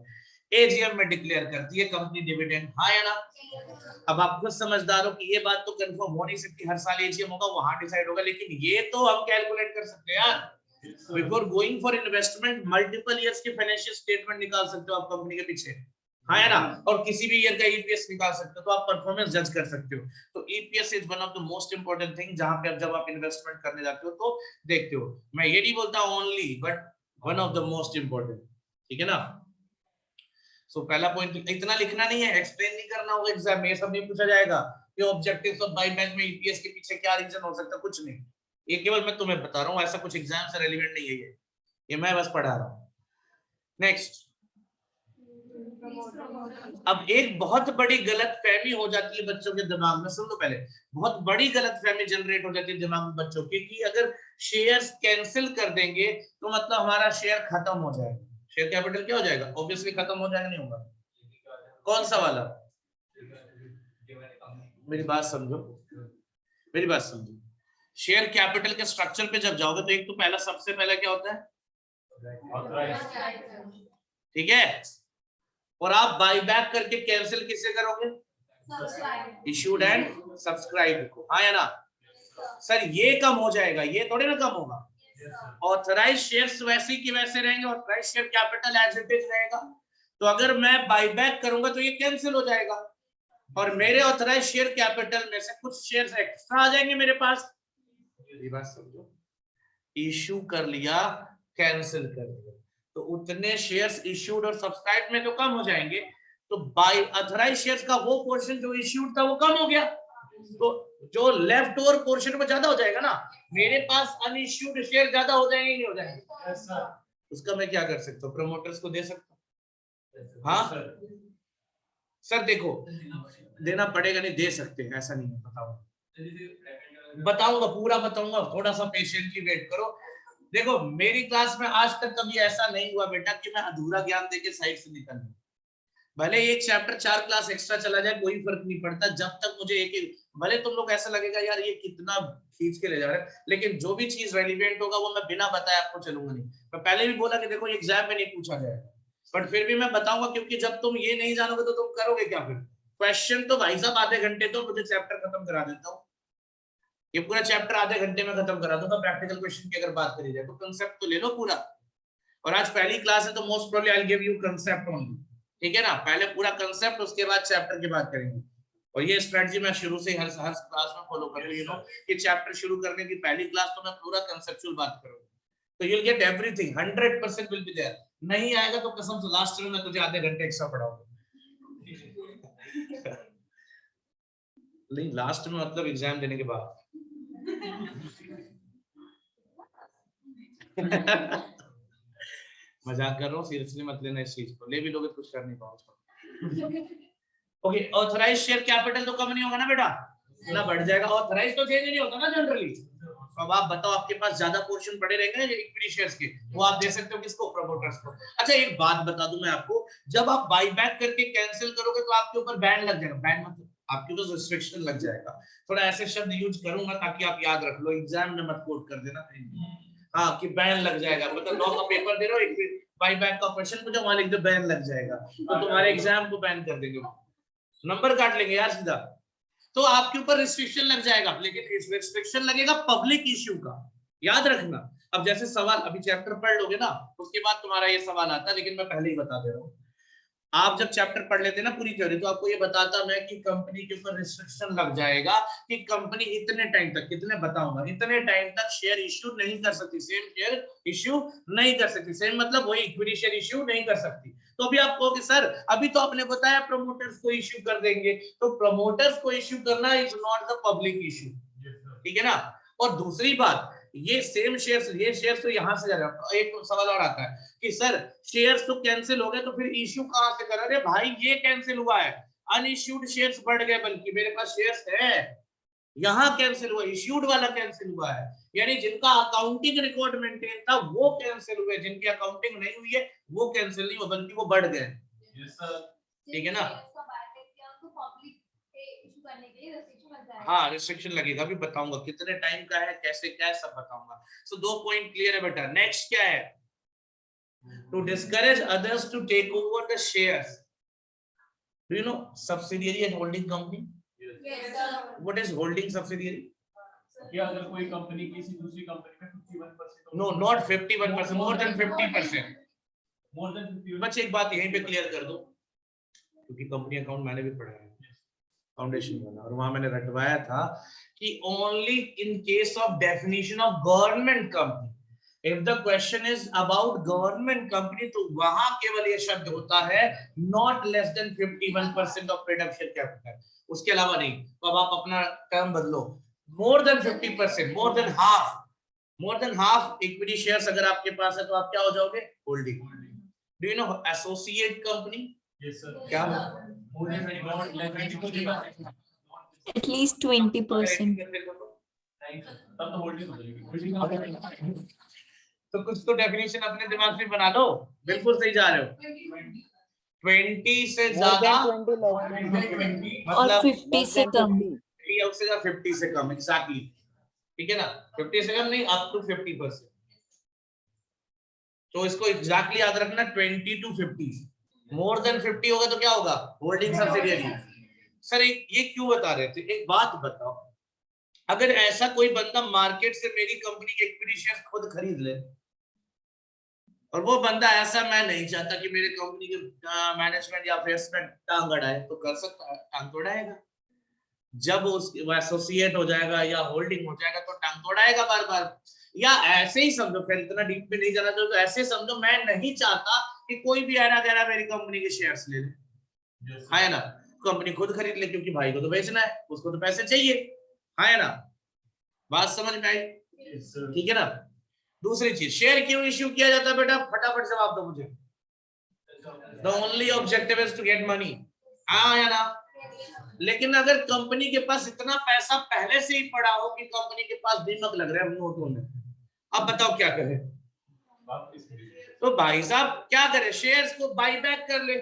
एजीएम में डिक्लेयर करती है कंपनी डिविडेंड, हाँ या ना। अब आप खुद समझदार हो कि ये बात तो कंफर्म हो नहीं सकती, हर साल एजीएम होगा वहां डिसाइड होगा, लेकिन ये तो हम कैलकुलेट कर सकते हैं यार। Before going for investment multiple years के फाइनेंशियल स्टेटमेंट निकाल सकते हो आप कंपनी के पीछे, हाँ है ना, और किसी भी ईयर का ईपीएस निकाल सकते हो, तो आप परफॉर्मेंस जज कर सकते हो। तो EPS is one of the most important thing, जहां पे जब आप इन्वेस्टमेंट करने जाते हो तो देखते हो। मैं ये नहीं बोलता only, but one of the most important, ठीक है ना। सो पहला पॉइंट इतना लिखना नहीं है, एक्सप्लेन नहीं करना होगा एग्जाम में, ये सब नहीं पूछा जाएगा कि ऑब्जेक्टिव्स ऑफ बाईबैक में ईपीएस के पीछे क्या रीजन हो सकता है, कुछ नहीं, ये केवल मैं तुम्हें बता रहा हूँ, ऐसा कुछ एग्जाम से रेलेवेंट नहीं है ये मैं बस पढ़ा रहा हूँ। नेक्स्ट, अब एक बहुत बड़ी गलतफहमी हो जाती है बच्चों के दिमाग में, सुन लो पहले, बहुत बड़ी गलतफहमी जनरेट हो जाती है दिमाग में बच्चों की कि अगर शेयर्स कैंसिल कर देंगे तो मतलब हमारा शेयर खत्म हो जाएगा, शेयर कैपिटल क्या हो जाएगा, ऑब्वियसली खत्म हो जाएगा, नहीं होगा। कौन सा वाला, मेरी बात समझो, मेरी बात समझो, शेयर कैपिटल के स्ट्रक्चर पे जब जाओगे तो एक तो पहला, सबसे पहला क्या होता है, ठीक है, और आप बाईबैक करके कैंसिल किससे करोगे, इश्यूड एंड सब्सक्राइब को, हाँ या ना। सर ये कम हो जाएगा, ये थोड़े ना कम होगा, ऑथराइज शेयर्स वैसे की वैसे रहेंगे, authorise share capital as it is रहेगा। तो अगर मैं बाईबैक करूंगा तो ये कैंसिल हो जाएगा, और मेरे ऑथराइज शेयर कैपिटल में से कुछ शेयर्स एक्स्ट्रा आ जाएंगे मेरे पास, ये बात समझो, इश्यू कर लिया, कैंसिल कर लिया, तो उतने शेयर्स इश्यूड और सब्सक्राइब में तो कम हो जाएंगे, तो बाय ऑथराइज शेयर्स का वो पोर्शन जो इश्यूड था वो कम हो गया, तो जो लेफ्ट ओवर पोर्शन में ज्यादा हो जाएगा ना, मेरे पास अनइश्यूड शेयर ज्यादा हो जाएंगे, नहीं हो जाएंगे, उसका मैं क्या कर सकता हूँ, प्रमोटर्स को दे सकता हूँ, हाँ सर देखो देना पड़ेगा, नहीं दे सकते, ऐसा नहीं है, बताओ बताऊंगा, पूरा बताऊंगा, थोड़ा सा पेशेंटली वेट करो। देखो मेरी क्लास में आज तक कभी ऐसा नहीं हुआ बेटा कि मैं अधूरा ज्ञान देके साइड से निकल लूं। भले एक चैप्टर 4 क्लास एक्स्ट्रा चला जाए कोई फर्क नहीं पड़ता, जब तक मुझे एक भले तुम लोग ऐसा लगेगा यार ये कितना खींच के ले जा रहा है, लेकिन जो भी चीज रेलिवेंट होगा वो मैं बिना बताए आपको चलूंगा नहीं। मैं पहले भी बोला कि देखो एग्जाम में नहीं पूछा जाएगा, बट फिर भी मैं बताऊंगा, क्योंकि जब तुम ये नहीं जानोगे तो तुम करोगे क्या फिर। क्वेश्चन तो भाई साहब आधे घंटे तो मुझे चैप्टर खत्म करा देता हूँ, ये पूरा चैप्टर आधे घंटे में खत्म करा दूंगा। प्रैक्टिकल क्वेश्चन की अगर बात करी जाए तो कंसेप्ट तो ले लो पूरा, और आज पहली क्लास है तो most probably I will give you concept only, ठीक है ना। पहले पूरा कंसेप्ट, उसके बाद चैप्टर की बात करेंगे। और ये स्ट्रेटजी मैं शुरू से हर क्लास में फॉलो कर रही हूं कि चैप्टर शुरू करने की पहली क्लास तो मैं पूरा कंसेप्चुअल बात करूंगा, तो you will get everything, 100% will be there. नहीं आएगा तो कसम से लास्ट में मैं तुझे आधे घंटे एक्स्ट्रा पढ़ाऊंगा। नहीं लास्ट में मतलब एग्जाम देने के बाद। मजाक कर रहा हूँ, सीरियसली मत लेना इस चीज को, ले भी लोगे तो कुछ कर नहीं पाओगे। ओके, ऑथराइज शेयर कैपिटल तो कम नहीं होगा ना बेटा, ना बढ़ जाएगा। ऑथराइज तो चेंज नहीं होता ना जनरली। अब आप बताओ, आपके पास ज्यादा पोर्शन पड़े रहेंगे ना इक्विटी शेयर्स के, वो आप दे सकते हो किसको, प्रमोटर्स को। अच्छा एक बात बता दूं मैं आपको, जब आप बाई बैक करके कैंसिल करोगे तो आपके ऊपर बैन लग जाएगा। बैन मतलब आपके ऊपर रिस्ट्रिक्शन लग जाएगा। थोड़ा ऐसे शब्द यूज करूंगा ताकि आप याद रख लो, एग्जाम में मत कोट कर देना। हाँ कि बैन लग जाएगा, मतलब लॉ का पेपर दे रहे हो, बाई बैक का क्वेश्चन पूछो, वहां लिख दो बैन लग जाएगा, तो तुम्हारे एग्जाम को बैन कर देंगे, नंबर काट लेंगे यार सीधा। तो आपके ऊपर रिस्ट्रिक्शन लग जाएगा, लेकिन इस रिस्ट्रिक्शन लगेगा पब्लिक इश्यू का, याद रखना। अब जैसे सवाल अभी चैप्टर पढ़ लोगे ना, उसके बाद तुम्हारा ये सवाल आता है, लेकिन मैं पहले ही बता दे रहा हूँ। आप जब चैप्टर पढ़ लेते ना पूरी थ्योरी, तो आपको ये बताता मैं कि कंपनी के ऊपर रिस्ट्रिक्शन लग जाएगा कि कंपनी इतने टाइम तक, कितने बताऊंगा, इतने टाइम तक शेयर इश्यू नहीं कर सकती, सेम शेयर इश्यू नहीं कर सकती, सेम मतलब वही इक्विटी शेयर इश्यू नहीं कर सकती। तो अभी आप कहोगे सर अभी तो आपने बताया प्रमोटर्स को इश्यू कर देंगे, तो प्रमोटर्स को इश्यू करना is not the public issue, ठीक है ना। और दूसरी बात, ये सेम शेयर्स, ये शेयर्स तो यहां से जा रहा है। एक सवाल और आता है कि सर शेयर्स तो कैंसिल हो गए तो फिर इश्यू कहां से कर रहे हैं भाई, ये कैंसिल हुआ है, अनइश्यूड शेयर्स बढ़ गए, बल्कि मेरे पास शेयर्स है, यहां कैंसिल हुआ, इश्यूड वाला कैंसिल हुआ है। यानी जिनका अकाउंटिंग रिकॉर्ड मेंटेन था वो कैंसिल हुए, जिनकी अकाउंटिंग नहीं हुई है वो कैंसिल नहीं हुआ, बल्कि वो बढ़ गए। ठीक है ना। हाँ रिस्ट्रिक्शन लगेगा, भी बताऊंगा कितने टाइम का है, कैसे क्या है, सब बताऊंगा। सो 2 पॉइंट क्लियर है बेटा। नेक्स्ट क्या है, to discourage others to take over the shares. Do you know subsidiary and holding company? Yes sir. What is holding subsidiary? या अगर कोई कंपनी किसी दूसरी कंपनी में 51%, no not 51%, more than 50%, more than 50%। बच्चे एक बात यहीं पे क्लियर कर दो, क्योंकि कंपनी अकाउंट मैंने भी पढ़ा है फाउंडेशन वाला, और वहां मैंने रटवाया था कि only in case of definition of government company, if the question is about government company, तो वहां केवल ये शब्द होता है not less than 51% of paid up share capital, उसके अलावा नहीं। तो अब आप अपना टर्म बदलो, मोर than 50%, more than half equity shares अगर आपके पास है तो आप क्या हो जाओगे, holding. Do you no associate company? Yes sir. क्या At least 20%. तब तो होल्डिंग हो जाएगी। तो कुछ तो डेफिनेशन अपने दिमाग में बना लो, बिल्कुल सही जा रहे हो। 20 से ज्यादा और मतलब 50 से कम। 50 से कम, एग्जैक्टली, ठीक है ना। 50 से कम नहीं, अप टू 50%। तो इसको एग्जैक्टली याद रखना, 20 to 50। मोर देन 50 होगा तो क्या होगा, होल्डिंग सब्सिडियरी। सर ये क्यों बता रहे थे, एक बात बताओ, अगर ऐसा कोई बंदा मार्केट से मेरी कंपनी के इक्विटी शेयर खुद खरीद ले, और वो बंदा ऐसा, मैं नहीं चाहता कि मेरे कंपनी के मैनेजमेंट या फेस में टांग अड़ाए, तो कर सकता है, टांग तोड़ाएगा। जब वो एसोसिएट हो जाएगा या होल्डिंग हो जाएगा तो टांग तोड़ाएगा बार बार। या ऐसे ही समझो, फिर इतना डीप में नहीं जाना चाहिए, तो ऐसे समझो मैं नहीं चाहता कि कोई भी ऐरा गैरा मेरी कंपनी के शेयर्स ले ले, है ना। कंपनी खुद खरीद ले, क्योंकि भाई को तो बेचना है, उसको तो पैसे चाहिए, है ना। बात समझ में आई? ठीक है ना। दूसरी चीज, शेयर क्यों इश्यू किया जाता है बेटा, फटाफट जवाब दो मुझे। The only objective is to get money, हाँ या ना। लेकिन अगर कंपनी के पास इतना पैसा पहले से ही पड़ा हो कि कंपनी के पास दीमक लग रहा है नोटों में, अब बताओ क्या करें? तो भाई साहब क्या करें, शेयर्स को बाई बैक कर ले,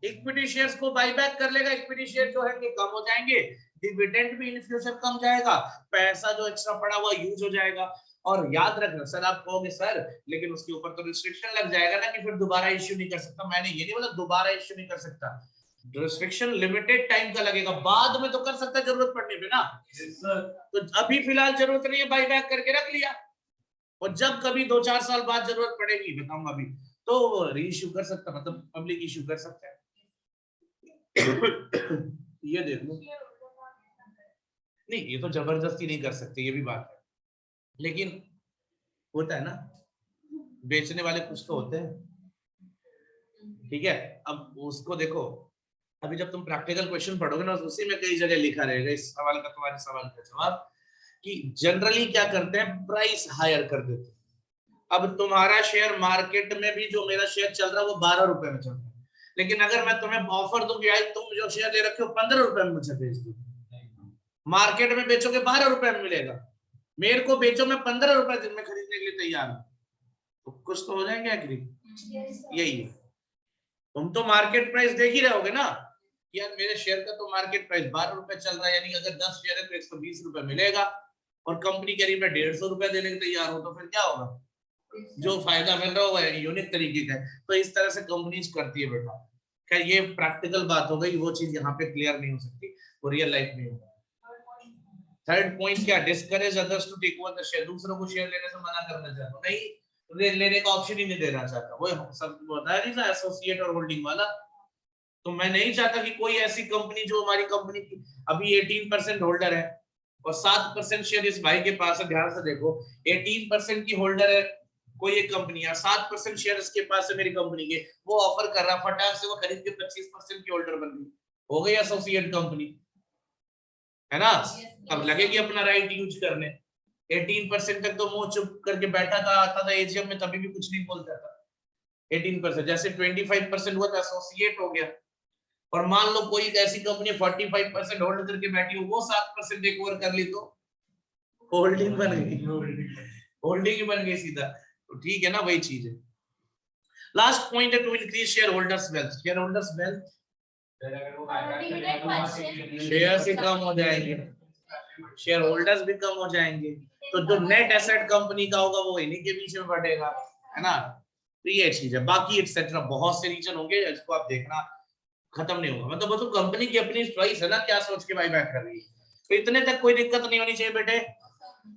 इक्विटी शेयर्स को बाई बैक कर लेगा, इक्विटी शेयर जो है कि कम हो जाएंगे, डिविडेंड भी इन फ्यूचर कम जाएगा, पैसा जो एक्स्ट्रा पड़ा हुआ यूज हो जाएगा। और याद रखना सर, आप कहोगे सर लेकिन उसके ऊपर तो रिस्ट्रिक्शन लग जाएगा ना कि फिर दोबारा इश्यू नहीं कर सकता। मैंने ये नहीं बोला दोबारा इश्यू नहीं कर सकता, रिस्ट्रिक्शन लिमिटेड टाइम का लगेगा, बाद में तो कर सकता है जरूरत पड़ने पे ना। तो अभी फिलहाल जरूरत नहीं है, बाई बैक करके रख लिया, और जब कभी 2-4 साल बाद जरूरत पड़ेगी, बताऊंगा अभी, तो री इश्यू कर सकता, मतलब पब्लिक इश्यू कर सकता है। ये देख लो, नहीं ये तो जबरदस्ती नहीं कर सकते, ये भी बात है, लेकिन होता है ना, बेचने वाले कुछ तो होते हैं, ठीक है। अब उसको देखो, अभी जब तुम प्रैक्टिकल क्वेश्चन पढ़ोगे ना, उसी में कई जगह लिखा रहेगा इस सवाल का, तुम्हारे सवाल का जवाब, कि जनरली क्या करते हैं, प्राइस हायर कर देते हैं। अब तुम्हारा शेयर मार्केट में भी, जो मेरा शेयर चल रहा है वो 12 रुपए में चल रहा है, लेकिन अगर मैं तुम्हें ऑफर दूं कि तुम जो शेयर ले रखे हो 15 रुपए में मुझे बेच दो, मार्केट में बेचोगे 12 रुपए में मिलेगा, मेरे को बेचो मैं 15 रुपए दिन में खरीदने के लिए तैयार हूं, तो कुछ तो हो जाएंगे एग्री। यही है, तुम तो मार्केट प्राइस देख ही रहोगे ना, यार मेरे शेयर का तो मार्केट प्राइस 12 रुपए चल रहा है, यानी अगर 10 शेयर है तो 120 रुपए मिलेगा, और कंपनी कह रही मैं 150 रुपए देने के तैयार हूं, तो फिर क्या होगा, जो फायदा मिल रहा होगा यूनिक तरीके का है। तो इस तरह से कंपनीज करती है बेटा। खैर ये प्रैक्टिकल बात हो गई, वो चीज यहाँ पे क्लियर नहीं हो सकती, वो रियल लाइफ में होगा। थर्ड पॉइंट क्या, discourage others to take over the share, दूसरों को शेयर लेने से मना करना चाहता हूं, नहीं लेने का ऑप्शन ही नहीं देना चाहता, वो सब बताया नहीं था एसोसिएट और होल्डिंग वाला। तो मैं नहीं चाहता कि कोई ऐसी कंपनी जो हमारी कंपनी की अभी 18% होल्डर है और 7% शेयर इस भाई के पास है, ध्यान से देखो 18% की होल्डर है कोई एक कंपनी है, 7% शेयर इसके पास है मेरी कंपनी के, वो ऑफर कर रहा, फटाक से वो खरीद के 25% की होल्डर बन गई, हो गई एसोसिएट कंपनी, है ना। अब लगेगी अपना राइट यूज करने। 18% तक तो मुंह चुप करके बैठा था, आता था एजीएम में तभी भी कुछ नहीं बोलता था। 18% जैसे 25% हुआ तो एसोसिएट हो गया, और मान लो कोई ऐसी कंपनी 45% होल्ड करके बैठी हो, वो 7% टेक ओवर कर ली तो होल्डिंग बन गई, होल्डिंग ही बन गई सीधा। तो ठीक है ना, वही चीज है। लास्ट पॉइंट है to increase share holders wealth. Share holders wealth share से कम हो जाएंगे, शेयर होल्डर्स भी कम हो जाएंगे, तो जो नेट एसेट कंपनी का होगा वो इन्हीं के बीच में बढ़ेगा, है ना। तो ये चीज है, बाकी एक्सेट्रा बहुत से रीजन होंगे, इसको आप देखना खत्म नहीं होगा, मतलब वो तो कंपनी की अपनी चॉइस है ना, क्या सोच के बाय बैक कर रही है। तो इतने तक कोई दिक्कत नहीं होनी चाहिए बेटे,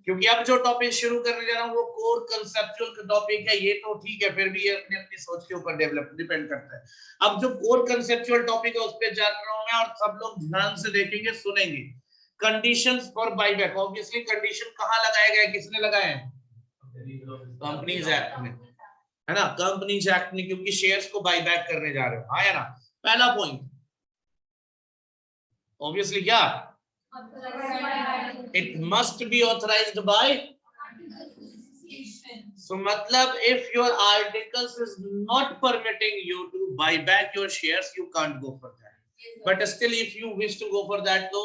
क्योंकि अब जो टॉपिक शुरू करने जा रहा हूँ वो कोर कंसेप्चुअल टॉपिक है, ये तो ठीक है, फिर भी ये अपनी अपनी सोच के ऊपर डेवलप डिपेंड करता है। अब जो कोर कंसेप्चुअल टॉपिक है उस पर जा रहा हूँ मैं, और सब लोग ध्यान से देखेंगे सुनेंगे। Conditions for buyback, obviously condition कहाँ लगाए गए, किसने लगाए हैं, कंपनीज एक्ट में, है ना, कंपनीज एक्ट में, क्योंकि शेयर्स को बायबैक करने जा रहे हो, हाँ या ना। पहला पॉइंट ऑब्वियसली क्या, it must be authorized by, so matlab if your articles is not permitting you to buy back your shares, you can't go for that, but still if you wish to go for that तो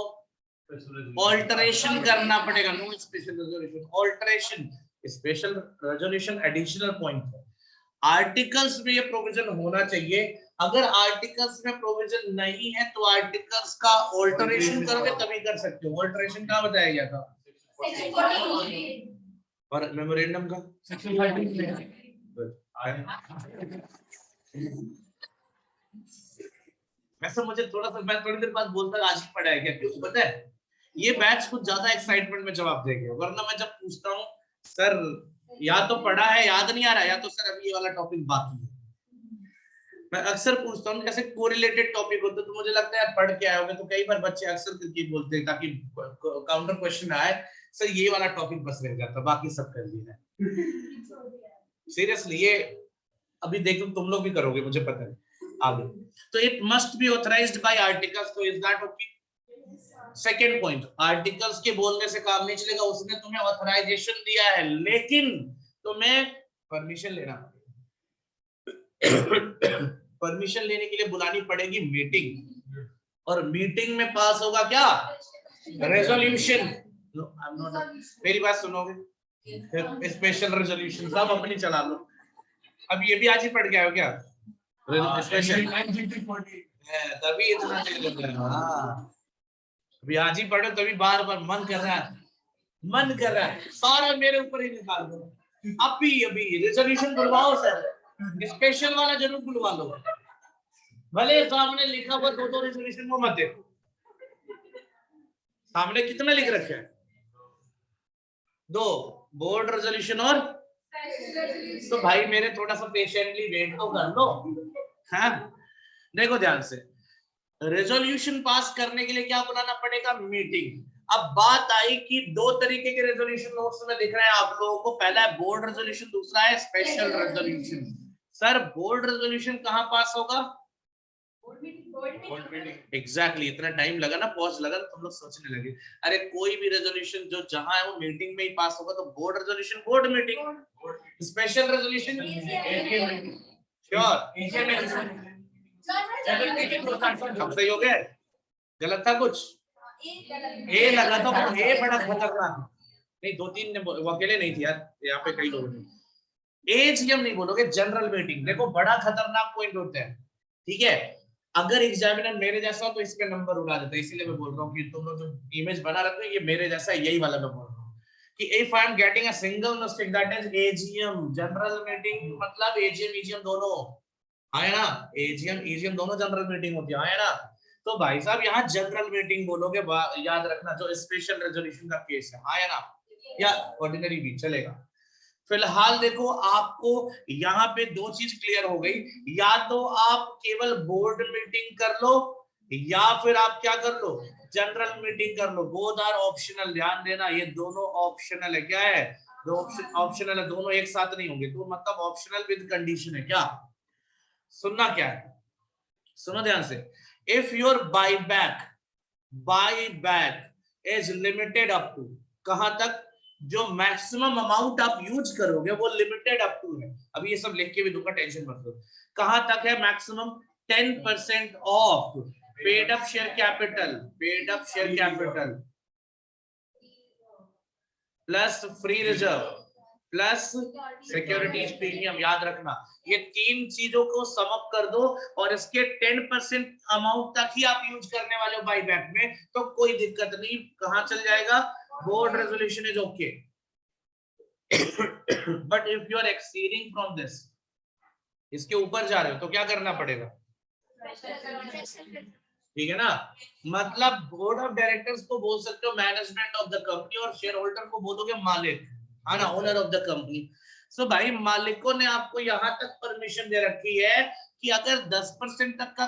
alteration करना पड़ेगा, no special resolution, alteration special resolution additional point है। Articles में ये provision होना चाहिए, अगर articles में प्रोविजन नहीं है तो आर्टिकल्स का ऑल्टरेशन करोगे तभी कर सकते हो। ऑल्टरेशन कहाँ बताया गया था, और मेमोरेंडम का वैसे मुझे थोड़ा सा, मैं थोड़ी देर बाद बोलता आज ही पढ़ा है क्या, क्यों पता है, ये बैच कुछ ज्यादा एक्साइटमेंट में जवाब देंगे, वरना मैं जब पूछता हूँ सर या तो पढ़ा है याद नहीं आ रहा, या तो सर अभी ये वाला टॉपिक बाकी है, मैं अक्सर पूछता हूँ जैसे कोरिलेटेड टॉपिक होते तो मुझे लगता है यार पढ़ के आए होंगे, तो कई बार बच्चे अक्सर करके बोलते हैं ताकि काउंटर क्वेश्चन आए, सर ये वाला टॉपिक बस रह जाता, बाकी सब कर लिया है। सीरियसली ये अभी देखो तुम लोग भी करोगे, मुझे पता है आगे। तो it must be authorised by articles, तो is that okay. Second point, articles के बोलने से काम नहीं चलेगा, उसने तुम्हें ऑथराइजेशन दिया है लेकिन तुम्हें परमिशन लेना परमिशन लेने के लिए बुलानी पड़ेगी मीटिंग, और मीटिंग में पास होगा क्या, रेजोल्यूशन। मेरी बात सुनोगे, स्पेशल रेजोल्यूशन सब अपनी चला लो। अब ये भी आज ही पढ़ के आए हो क्या? स्पेशल तभी इतना देर लग रहा है। हाँ अभी आज ही पढ़ो तभी बार बार मन कर रहा है सारा मेरे ऊपर ही निकाल दो। अभी रेजोल्यूशन बुलवाओ सर, स्पेशल वाला जरूर बुलवा लो, भले सामने लिखा हुआ दो रेजोल्यूशन वो मत देखो, सामने कितना लिख रखा है, 2 बोर्ड रेजोल्यूशन और तो भाई मेरे थोड़ा सा पेशेंटली वेट तो कर लो। हाँ देखो ध्यान से, रेजोल्यूशन पास करने के लिए क्या बनाना पड़ेगा? मीटिंग। अब बात आई कि 2 तरीके के रेजोल्यूशन नोट्स में दिख रहे हैं आप लोगों को, पहला है बोर्ड रेजोल्यूशन, दूसरा है special resolution. Sir board resolution कहाँ पास होगा? एग्जैक्टली इतना टाइम लगा ना, पॉज लगा तो तुम लोग सोचने लगे अरे कोई भी रेजोल्यूशन जो जहां है वो मीटिंग में ही पास होगा, तो board resolution board meeting, special resolution sure. अब सही हो गया? गलत था कुछ? ए लगा तो ए बड़ा खतरनाक नहीं, 2-3 ने वो अकेले नहीं थी यार, यहाँ पे कई लोग एजीएम नहीं बोलोगे, जनरल मीटिंग। देखो बड़ा खतरनाक पॉइंट होता है, ठीक है? अगर एग्जामिनर मेरे जैसा हो तो इसके नंबर उड़ा देता है, इसीलिए मैं बोल रहा हूँ कि तुम लोग जो इमेज बना रखते हो ये मेरे जैसा है, यही वाला मैं बोल रहा हूँ कि if I am getting a single mistake that is AGM, general meeting मतलब एजीएम दोनों आए ना, एजीएम दोनों जनरल मीटिंग होती है, आए ना? तो भाई साहब यहाँ जनरल मीटिंग बोलोगे, याद रखना जो स्पेशल रेजोल्यूशन का केस है, आया ना? या ऑर्डिनरी भी चलेगा। फिलहाल देखो आपको यहाँ पे 2 चीज क्लियर हो गई, या तो आप केवल बोर्ड मीटिंग कर लो या फिर आप क्या कर लो, जनरल मीटिंग कर लो। बोथ आर ऑप्शनल, ध्यान देना ये दोनों ऑप्शनल है। क्या है? दो ऑप्शनल है, दोनों एक साथ नहीं होंगे, तो मतलब ऑप्शनल विद कंडीशन है। क्या सुनना क्या है? सुनो ध्यान से, if your buyback is limited up to, कहां तक? जो मैक्सिमम अमाउंट आप यूज करोगे वो लिमिटेड अप टू है। अभी ये सब लिख के भी दूंगा, टेंशन मत लो। कहां तक है maximum? 10% of paid up share capital plus free reserve plus securities premium. याद रखना ये 3 चीजों को सम अप कर दो और इसके 10% अमाउंट तक ही आप यूज करने वाले हो बाईबैक में, तो कोई दिक्कत नहीं। कहां चल जाएगा? Board resolution is okay. But if you are exceeding from this, इसके ऊपर जा रहे हो तो क्या करना पड़ेगा? ठीक है ना? मतलब बोर्ड ऑफ डायरेक्टर्स को बोल सकते हो मैनेजमेंट ऑफ द कंपनी, और शेयर होल्डर को बोलोगे मालिक, है ना, ओनर ऑफ द कंपनी। सो भाई मालिकों ने आपको यहां तक परमिशन दे रखी है कि अगर 10% तक का